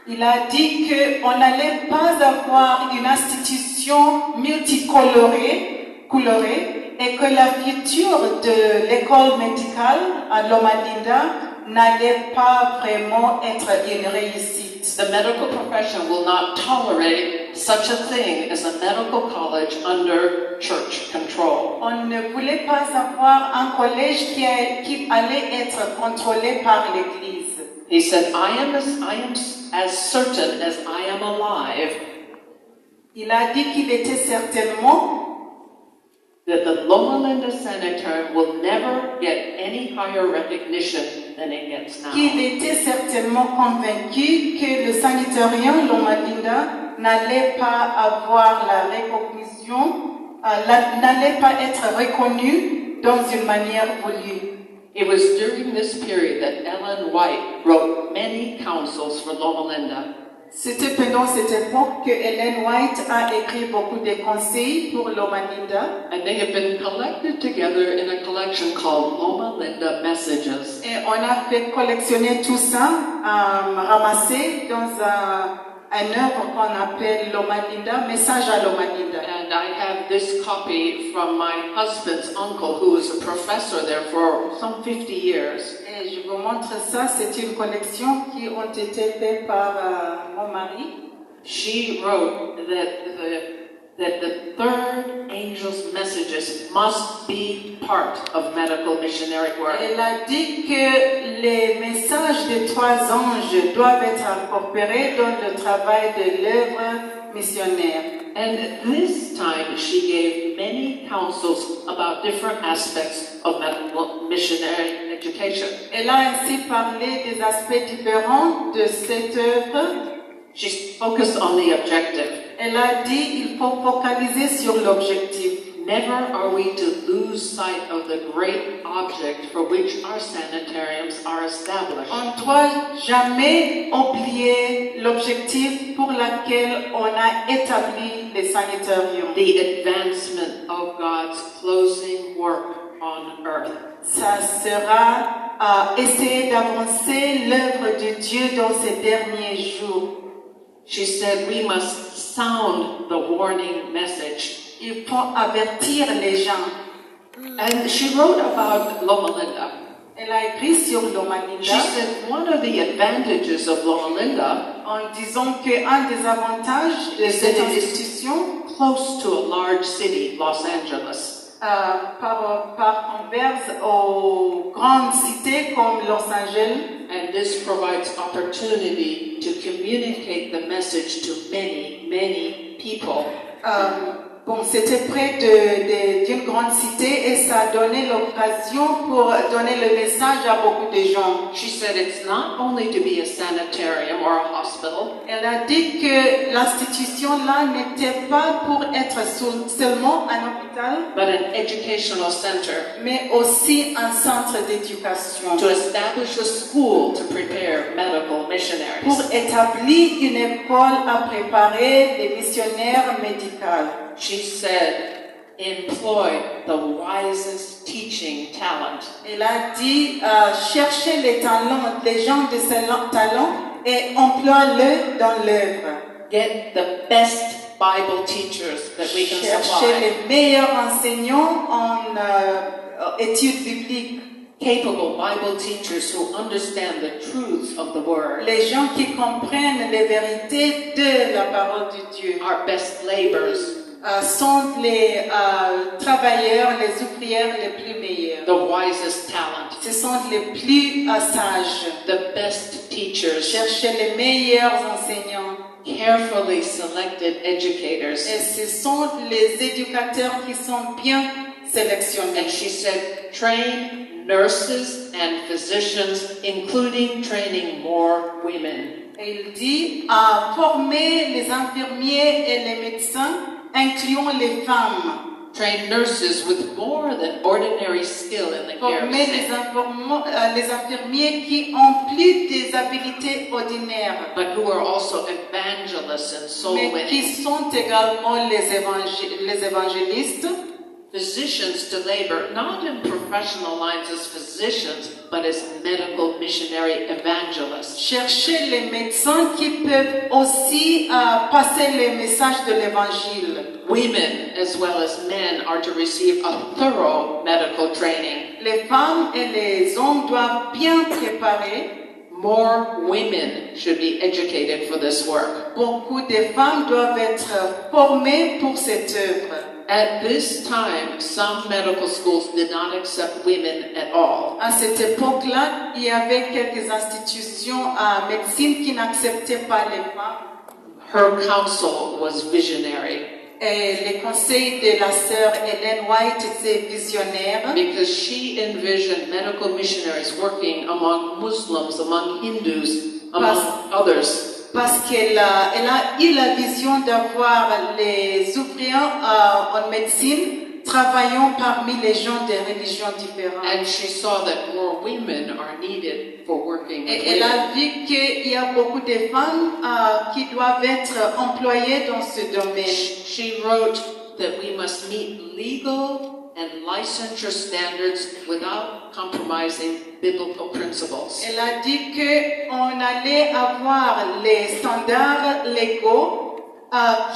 Il a dit qu'on n'allait pas avoir une institution multicolorée et que la future de l'école médicale à Loma Linda n'allait pas vraiment être une réussite. The medical profession will not tolerate such a thing as a medical college under church control. On ne voulait pas avoir un collège qui allait être contrôlé par l'Église. He said, I am as certain as I am alive. Il a dit qu'il était certainement that the Loma Linda Sanitarium will never get any higher recognition than it gets now. Qu'il était certainement convaincu que le sanitarium Loma Linda n'allait pas avoir la recognition, n'allait pas être reconnu dans une manière voulue. It was during this period that Ellen White wrote many counsels for Loma Linda. C'était pendant cette époque que Ellen White a écrit beaucoup de conseils pour Loma Linda. And they have been collected together in a collection called Loma Linda Messages. Et on a fait collectionner tout ça, ramasser dans un œuvre qu'on appelle Loma Linda, Message à Loma Linda. And I have this copy from my husband's uncle, who was a professor there for some 50 years. Et je vous montre ça, c'est une collection qui ont été faites par mon mari. She wrote that the third angel's messages must be part of medical missionary work. Elle a dit que les messages des trois anges doivent être incorporés dans le travail de l'œuvre missionnaire. And this time she gave many counsels about different aspects of medical missionary education. Elle a ainsi parlé des aspects différents de cette œuvre. She focused on the objective. Elle a dit il faut focaliser sur l'objectif. Never are we to lose sight of the great object for which our sanitariums are established. On ne doit jamais oublier l'objectif pour lequel on a établi les sanitariums. The advancement of God's closing work on earth. Ça sera essayer d'avancer l'œuvre de Dieu dans ces derniers jours. She said we must sound the warning message. Il faut avertir les gens. And she wrote about Loma Linda. Elle a écrit sur Loma Linda. She said one of the advantages of Loma Linda, en disant qu'un des avantages de cette institution, close to a large city, Los Angeles, par converse aux grandes cités comme Los Angeles, and this provides opportunity to communicate the message to many people. Bon, c'était près d'une grande cité et ça a donné l'occasion pour donner le message à beaucoup de gens. She said it's not only to be a sanitarium or a hospital. Elle a dit que l'institution là n'était pas pour être seulement un hôpital, but an educational center. Mais aussi un centre d'éducation. To establish a school to prepare medical missionaries. Pour établir une école à préparer les missionnaires médicaux. She said, employ the wisest teaching talent. Elle a dit, cherchez les talents, les gens de ce talent et emploie-le dans l'œuvre. Get the best Bible teachers that we can supply. Cherchez les meilleurs enseignants en études bibliques. Capable Bible teachers who understand the truths of the Word. Les gens qui comprennent les vérités de la parole de Dieu. Our best laborers. Sont les travailleurs, les ouvrières les plus meilleurs. The wisest talent. Ce sont les plus sages. The best teachers. Cherchez les meilleurs enseignants. Carefully selected educators. Et ce sont les éducateurs qui sont bien sélectionnés. And she said, train nurses and physicians, including training more women. Et il dit former les infirmiers et les médecins, incluant les femmes. Train nurses with more than ordinary skill in the care of sick. Former les infirmiers qui ont plus des habilités ordinaires. But who are also evangelists and soul mais winning. qui sont également les évangélistes. physicians to labor, not in professional lines as physicians, but as medical missionary evangelists. Cherchez les médecins qui peuvent aussi passer les messages de l'Évangile. Women, as well as men, are to receive a thorough medical training. Les femmes et les hommes doivent bien préparer. More women should be educated for this work. Beaucoup de femmes doivent être formées pour cette œuvre. At this time, some medical schools did not accept women at all. À cette époque-là, il y avait quelques institutions en médecine qui n'acceptaient pas les femmes. Her counsel was visionary. Et les conseils de la sœur Ellen White étaient visionnaires. Because she envisioned medical missionaries working among Muslims, among Hindus, among others. Parce qu'elle a eu la vision d'avoir les ouvriers en médecine travaillant parmi les gens de religions différentes. And she saw that more women are needed for working with Et elle a women. vu qu'il y a beaucoup de femmes qui doivent être employées dans ce domaine. She wrote that we must meet legal and licensure standards without compromising biblical principles. Elle a dit qu'on allait avoir les standards légaux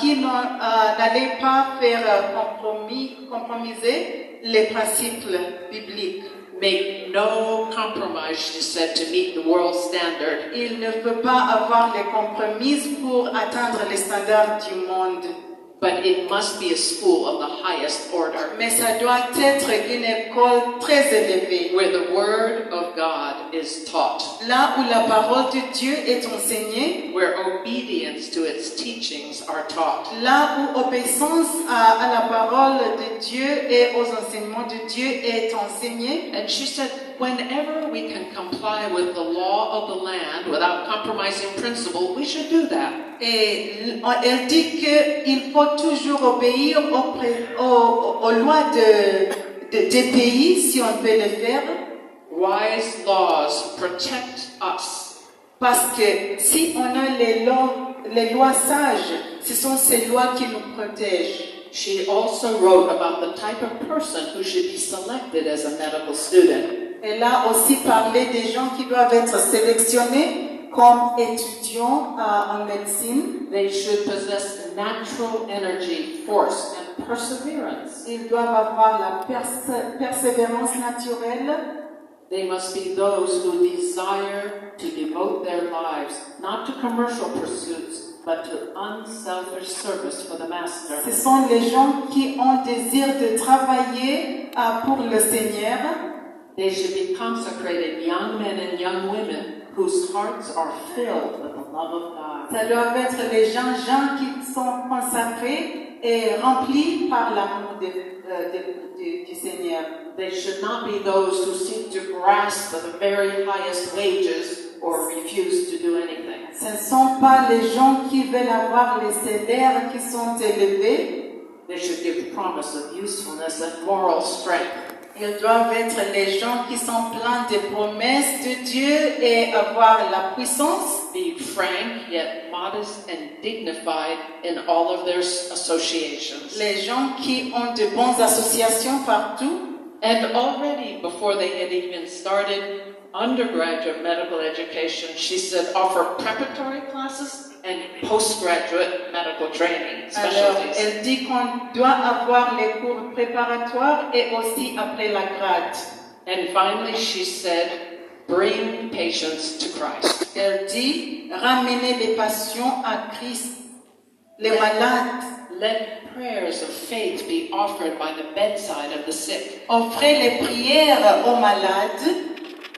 qui n'allaient pas faire compromiser les principes bibliques. Make no compromise, she said, to meet the world standard. Il ne peut pas avoir les compromis pour atteindre les standards du monde. But it must be a school of the highest order, Mais ça doit être une école très élevée, where the word of God is taught, là où la parole de Dieu est enseignée, where obedience to its teachings are taught. là où obéissance à la parole de Dieu et aux enseignements de Dieu est enseignée. And she said, whenever we can comply with the law of the land without compromising principle, we should do that. Et elle dit qu'il faut toujours obéir aux lois des pays si on peut le faire. Wise laws protect us. Parce que si on a les lois sages, ce sont ces lois qui nous protègent. She also wrote about the type of person who should be selected as a medical student. Elle a aussi parlé des gens qui doivent être sélectionnés comme étudiants en médecine. They should possess natural energy, force, and perseverance. Ils doivent avoir la persévérance naturelle. They must be those who desire to devote their lives not to commercial pursuits, but to unselfish service for the Master. Ce sont les gens qui ont désir de travailler pour le Seigneur. They should be consecrated young men and young women whose hearts are filled with the love of God. Ça doit être les gens qui sont consacrés et remplis par l'amour du Seigneur. They should not be those who seek to grasp the very highest wages or refuse to do anything. Ce ne sont pas les gens qui veulent avoir les salaires qui sont élevés. They should give promise of usefulness and moral strength. Ils doivent être les gens qui sont pleins de promesses de Dieu et avoir la puissance. Be frank yet modest and dignified in all of their associations. Les gens qui ont de bonnes associations partout. And already before they had even started undergraduate medical education, she said offer preparatory classes and postgraduate medical training Alors, specialties. elle dit qu'on doit avoir les cours préparatoires et aussi après la grade. And finally, she said, bring patients to Christ. Elle dit ramener les patients à Christ, les malades. Let prayers of faith be offered by the bedside of the sick. Offrez les prières aux malades.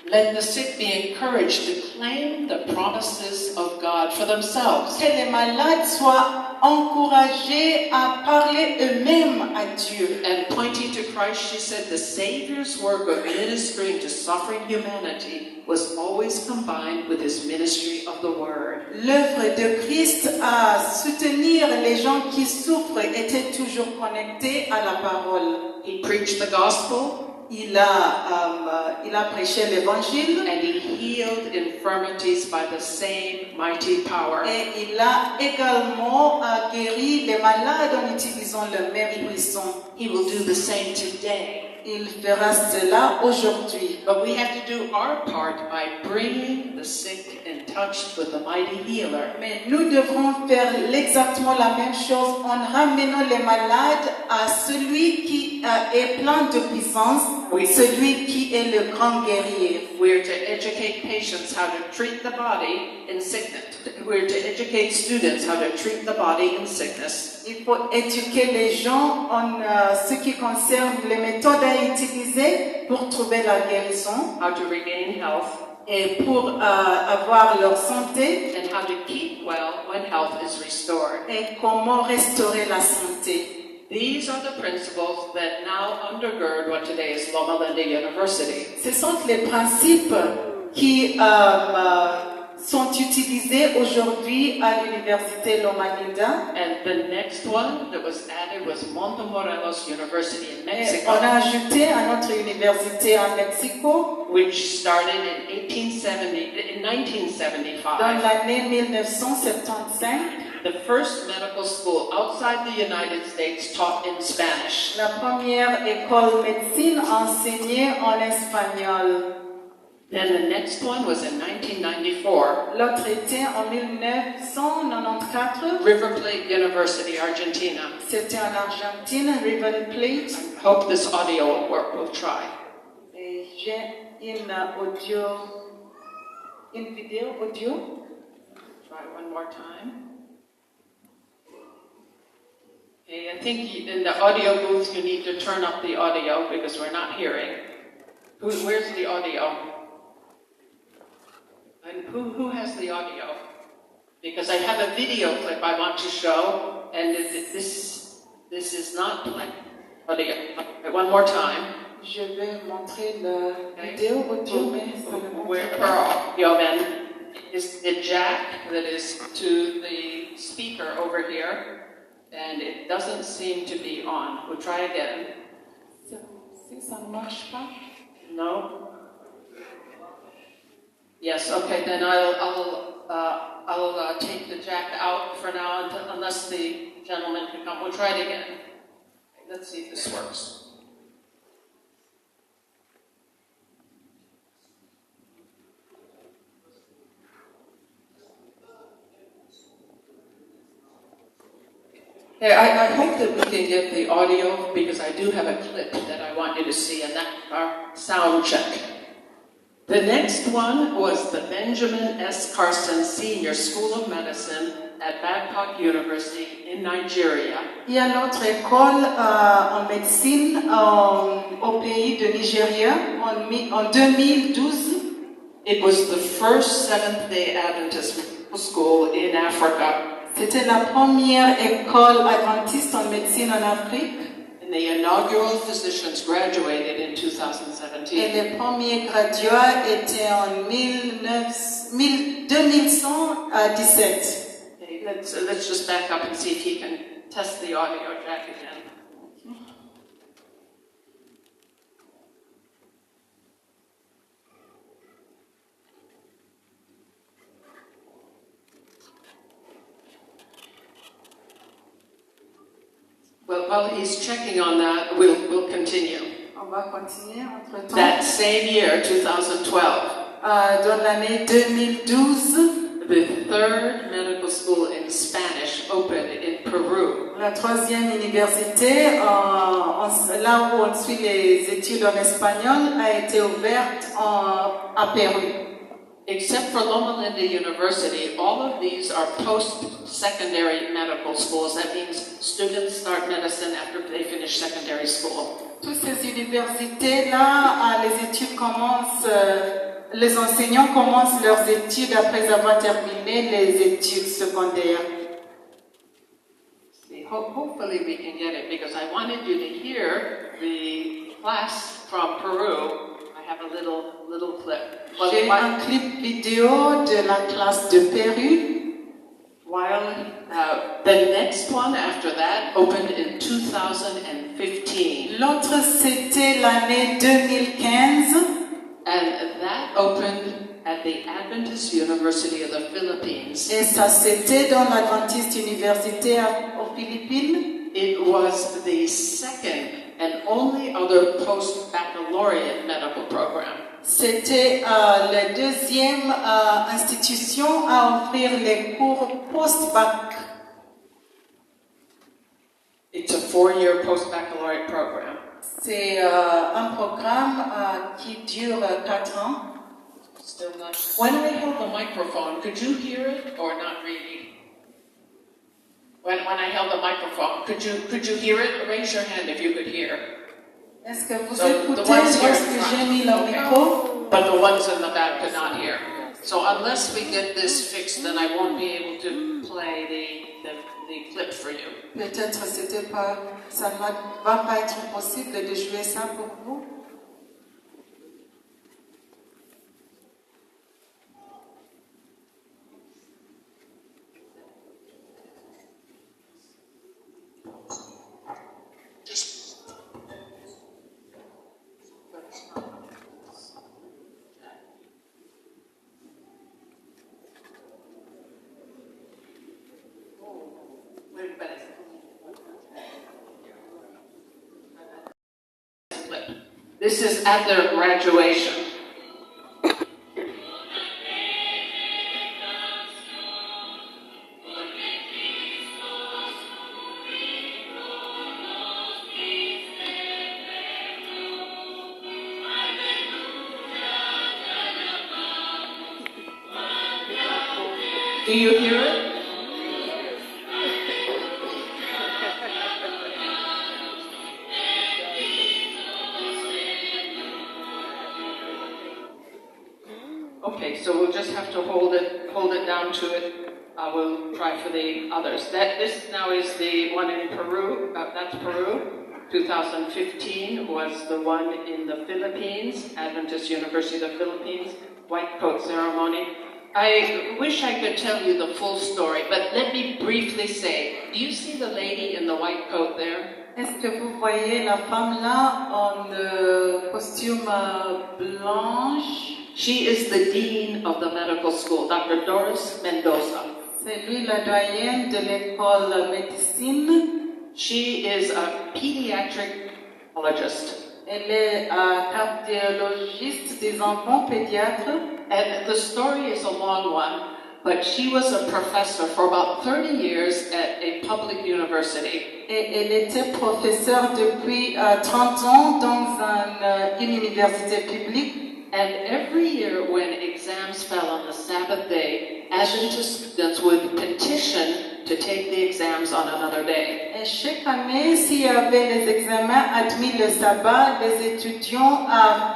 Let the sick be encouraged to claim the promises of God for themselves. Que les malades soient encouragés à parler eux-mêmes à Dieu. And pointing to Christ, she said the Savior's work of ministering to suffering humanity was always combined with his ministry of the Word. L'œuvre de Christ à soutenir les gens qui souffrent était toujours connectée à la parole. He preached the gospel. il a prêché l'évangile and he healed infirmities by the same mighty power. et il a également guéri les malades en utilisant le même puissant. He will do the same today. Il fera cela aujourd'hui. But we have to do our part by bringing the sick in touch with the mighty healer. Mais nous devrons faire exactement la même chose en ramenant les malades à celui qui est plein de puissance, celui qui est le grand guerrier. We're to educate patients how to treat the body in sickness. We're to educate students how to treat the body in sickness. Il faut éduquer les gens en ce qui concerne les méthodes à utiliser pour trouver la guérison. How to regain health. Et pour avoir leur santé. And how to keep well when health is restored. Et comment restaurer la santé. These are the principles that now undergird what today is Loma Linda University. Ce sont les principes qui sont utilisés aujourd'hui à l'université Loma Linda. And the next one that was added was Montemorelos University in Mexico. Et on a ajouté à notre université en Mexico, which started in 1975. Dans l'année 1975. The first medical school outside the United States taught in Spanish. La première école médecine enseignée en espagnol. Then the next one was in 1994. L'autre était en 1994. River Plate University, Argentina. C'était en Argentine, River Plate. I hope this audio will work. We'll try. Et j'ai une vidéo audio. Try one more time. Okay, I think in the audio booth you need to turn up the audio because we're not hearing. Where's the audio? And who has the audio? Because I have a video clip I want to show, and this is not like audio. Okay, one more time. Je vais montrer la vidéo audio, mais ça ne montre pas. Then is the jack that is to the speaker over here, and it doesn't seem to be on. We'll try again. Ça ne marche pas? No. Yes. Okay. Then I'll take the jack out for now unless the gentleman can come. We'll try it again. Let's see if this works. Okay, I hope that we can get the audio because I do have a clip that I want you to see, and that's our sound check. The next one was the Benjamin S. Carson Senior School of Medicine at Babcock University in Nigeria. Il y a notre école en médecine au pays de Nigeria en 2012. It was the first Seventh-day Adventist school in Africa. C'était la première école adventiste en médecine en Afrique. And the inaugural physicians graduated in 2017. Et les premiers graduats étaient en 2117. Okay, let's just back up and see if he can test the audio jack again. Well, while he's checking on that, we'll continue. On va continuer entre-temps. That same year, 2012. Dans l'année 2012. The third medical school in Spanish opened in Peru. La troisième université, là où on suit les études en espagnol, a été ouverte à Pérou. Except for Loma Linda University, all of these are post-secondary medical schools. That means students start medicine after they finish secondary school. Toutes ces universités-là, les études commencent, les enseignants commencent leurs études après avoir terminé les études secondaires. Hopefully we can get it because I wanted you to hear the class from Peru. I have a little clip. J'ai un clip vidéo de la classe de Pérou. While the next next one after that opened in 2015. L'autre, c'était l'année 2015. And that opened at the Adventist University of the Philippines. Et ça, c'était dans l'Adventist University aux Philippines. It was the second and only other post-baccalaureate medical program. C'était la deuxième institution à offrir les cours post-bac. It's a 4-year post-baccalaureate program. C'est un programme qui dure 4 ans. Still not. When I held the microphone, could you hear it or not really? When I held the microphone, could you hear it? Raise your hand if you could hear. Est-ce que vous écoutez lorsque j'ai mis le micro? But the ones in the back could not hear. So unless we get this fixed, then I won't be able to play the clip for you. Peut-être ça ne va pas être possible de jouer ça pour vous. This is at their graduation. Do you hear it? Okay, so we'll just have to hold it down to it. We'll try for the others. This now is the one in Peru. That's Peru. 2015 was the one in the Philippines, Adventist University of the Philippines, white coat ceremony. I wish I could tell you the full story, but let me briefly say, do you see the lady in the white coat there? Est-ce que vous voyez la femme là en costume blanche? She is the dean of the medical school, Dr. Doris Mendoza. C'est lui la doyenne de l'école médecine. She is a pediatric oncologist. Elle est cardiologiste des enfants pédiatres. And the story is a long one, but she was a professor for about 30 years at a public university. Et elle était professeure depuis 30 ans dans une université publique. And every year when exams fell on the Sabbath day, Adventist students would petition to take the exams on another day. Et chaque année, s'il y avait les examens admis le sabbat, les étudiants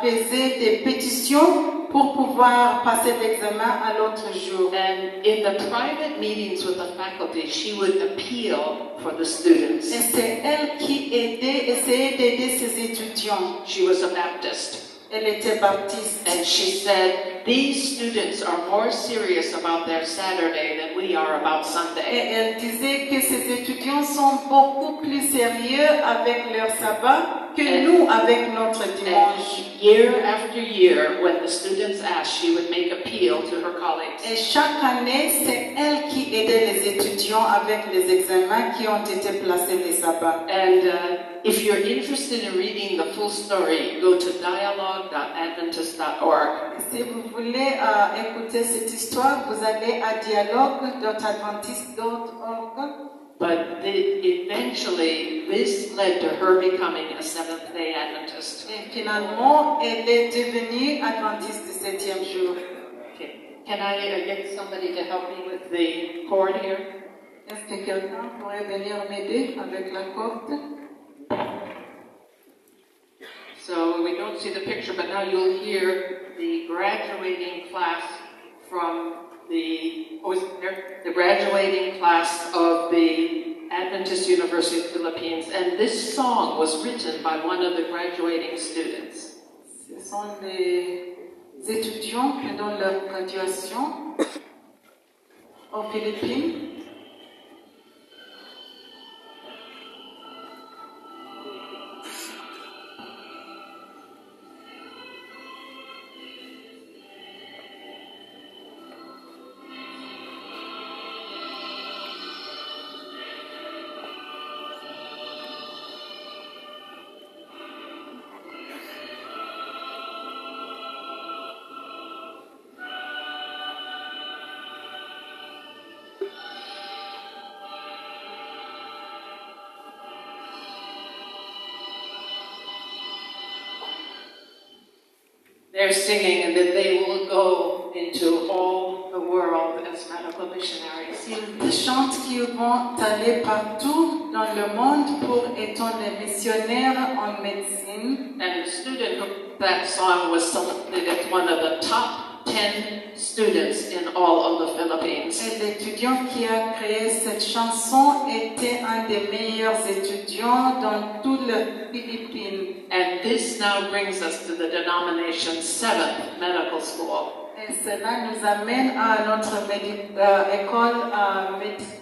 faisaient des pétitions pour pouvoir passer l'examen à l'autre jour. And in the private meetings with the faculty, she would appeal for the students. Et c'est elle qui essayait d'aider ses étudiants. She was a Baptist. Elle était baptiste. And she said, these students are more serious about their Saturday than we are about Sunday. Et elle disait que ces étudiants sont beaucoup plus sérieux avec leur sabbat que nous avec notre dimanche. Year after year, when the students asked, she would make appeal to her colleagues. Et chaque année, c'est elle qui aidait les étudiants avec les examens qui ont été placés les sabbats. And if you're interested in reading the full story, go to dialogue.adventist.org. Si vous voulez écouter cette histoire, vous allez à dialogue.adventist.org. But eventually, this led to her becoming a Seventh-day Adventist. Et finalement, elle est devenue adventiste du 7e jour. Okay. Can I get somebody to help me with the cord here? Est-ce que quelqu'un pourrait venir m'aider avec la corde? So we don't see the picture, but now you'll hear the graduating class from the graduating class of the Adventist University of the Philippines, and this song was written by one of the graduating students. Ce sont les étudiants pendant leur graduation aux Philippines. they're singing that they will go into all the world as medical missionaries. Ils chantent qu'ils vont aller partout dans le monde pour être des missionnaires en médecine. And the student who wrote that song was selected as one of the top 10 students in all of the Philippines. Et l'étudiant qui a créé cette chanson était un des meilleurs étudiants dans toute la Philippines. And this now brings us to the denomination's 7th medical school. Et cela nous amène à notre école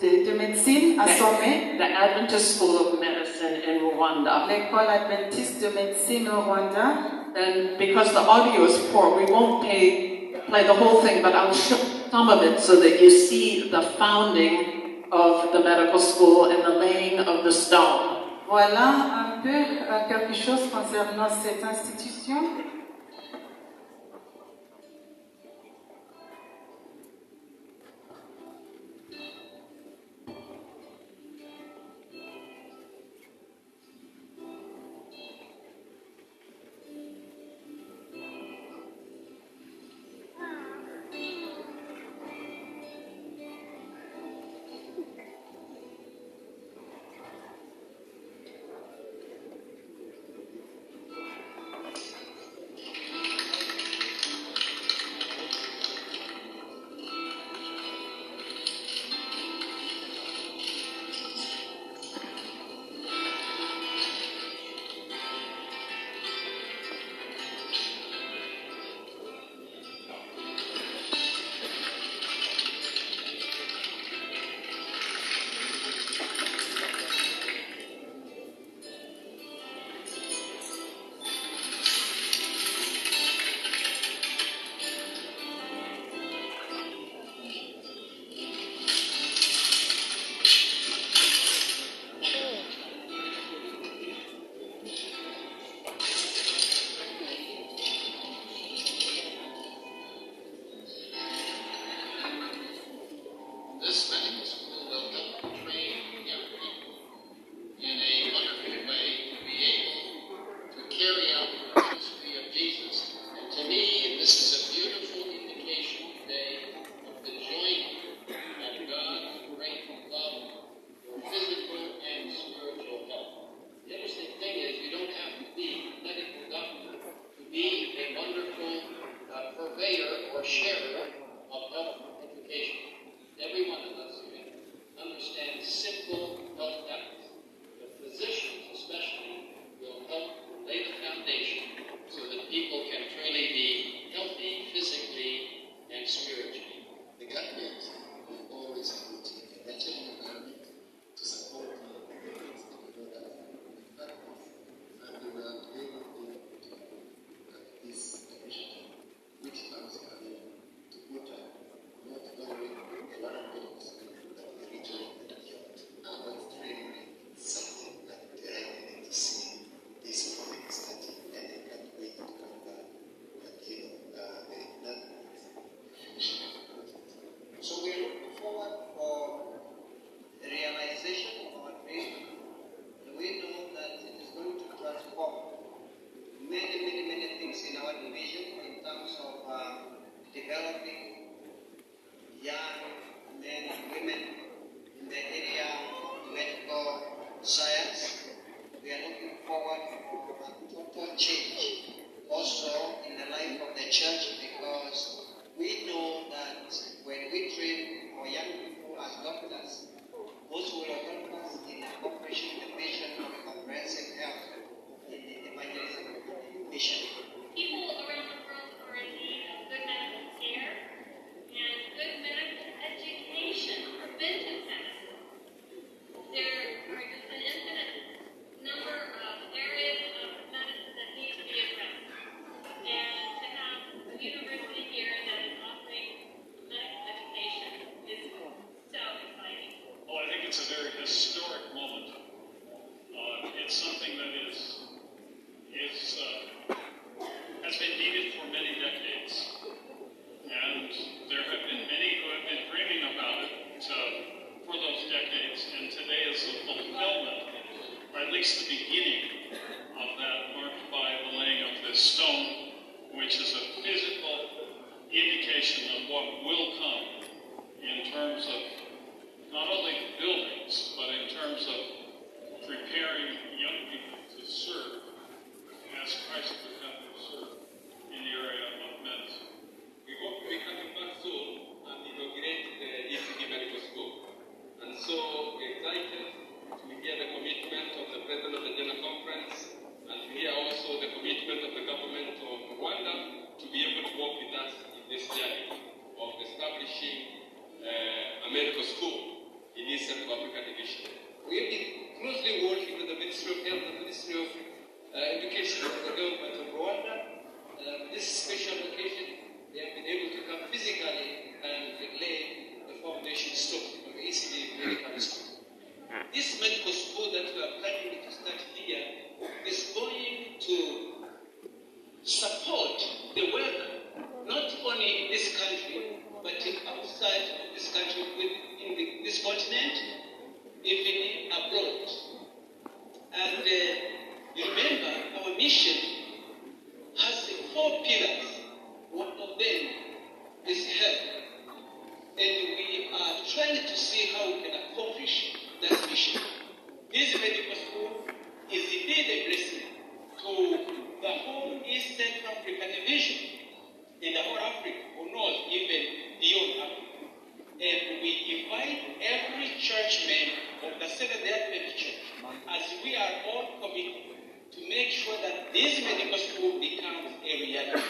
de médecine à Sommet. The Adventist School of Medicine in Rwanda. L'école adventiste de médecine au Rwanda. And because the audio is poor, we won't play the whole thing, but I'll show some of it so that you see the founding of the medical school and the laying of the stone. Voilà un peu quelque chose concernant cette institution. which is a physical indication of what will come in terms of not only buildings, but in terms of preparing young people to serve as Christ would have them serve in the area of medicine. We hope to be coming back soon and inaugurate the ECD Medical School. And so we're excited to hear the commitment of the President of the General Conference and to hear also the commitment of the government of Rwanda to be able to work with us in this journey of establishing a medical school in East Central Africa Division. We have been closely working with the Ministry of Health and the Ministry of Education of the government of Rwanda. This special occasion, they have been able to come physically and lay the foundation stone of the ECD Medical School. This medical school that we are planning to start here is going to support the work not only in this country, but outside of this country, within this continent, even abroad. And you remember, our mission has 4 pillars. One of them is health. And we are trying to see how we can accomplish that mission. This medical school is indeed a blessing to the whole East Central African division, in the whole Africa, who knows even beyond Africa. And we invite every churchman of the Seventh-day Adventist Church, as we are all committed, to make sure that this medical school becomes a reality.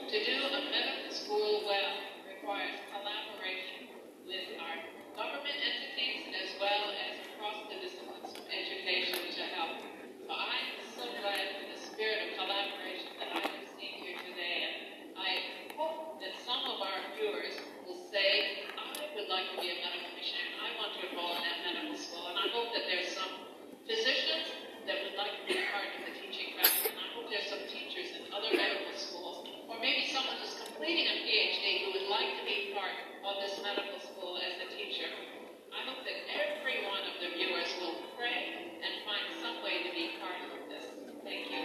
To do a medical school well requires collaboration with our government entities as well as across the disciplines of education to help. So I'm so glad for the spirit of collaboration that I have seen here today. And I hope that some of our viewers will say, I would like to be a medical missionary. I want to enroll in that medical school. And I hope that there's some physicians that would like to be part of the teaching faculty. And I hope there's some teachers in other medical schools, or maybe someone who's completing a PhD who would like to be part of this medical school as a teacher. I hope that every one of the viewers will pray and find some way to be part of this. Thank you.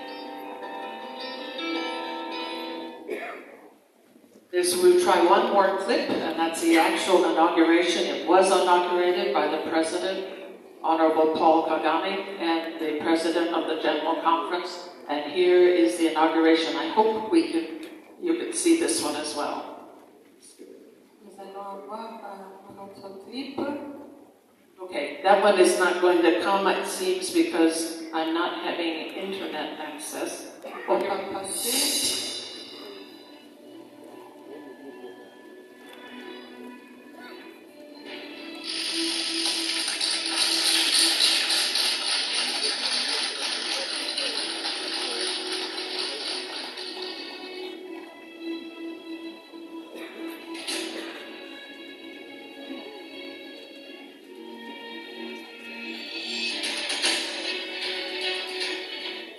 Yes, we'll try one more clip, and that's the actual inauguration. It was inaugurated by the President, Honorable Paul Kagame, and the President of the General Conference. And here is the inauguration. I hope you can see this one as well. Nous allons avoir un autre clip. Okay, that one is not going to come, it seems, because I'm not having internet access. On va passer.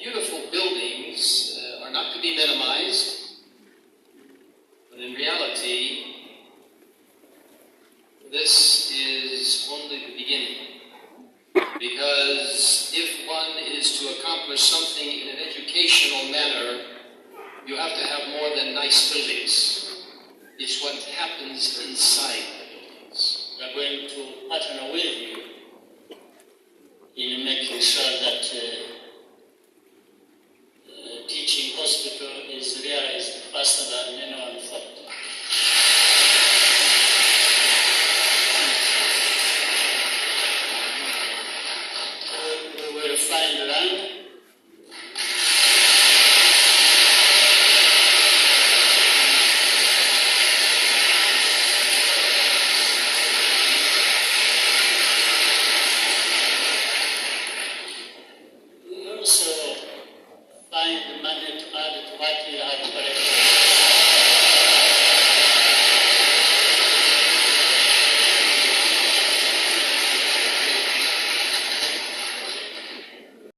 Beautiful buildings are not to be minimized, but in reality, this is only the beginning. Because if one is to accomplish something in an educational manner, you have to have more than nice buildings. It's what happens inside the buildings. We are going to partner with you in making sure that teaching hospital is realized faster than anyone thought. We will find land. We also find the money to add to what we have collected.